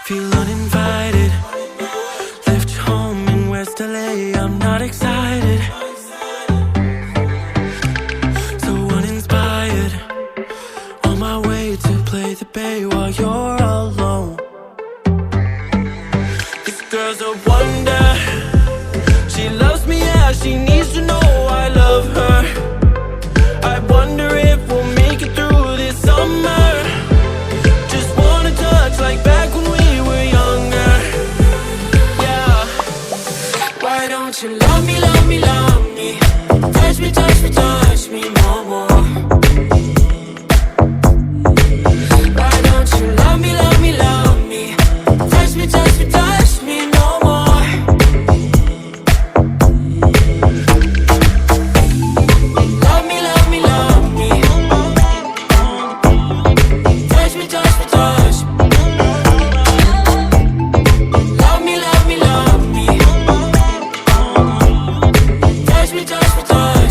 Feel uninvited. Left home in West LA, I'm not excited. So uninspired. On my way to play the bay while you're alone. This girl's a wonder. She loves me, yeah, she needs to know I love her. I wonder if we'll make it through this summer. Just wanna touch like back when we were younger. Yeah. Why don't you love me, love me, love me? Touch me, touch me, touch me no more. Why don't you love me, love me, love me? Touch me, touch me, touch me no more. Love me, love me, love me. Touch me, touch me, touch me. Love me, love me, love me. Touch me, touch me, touch me.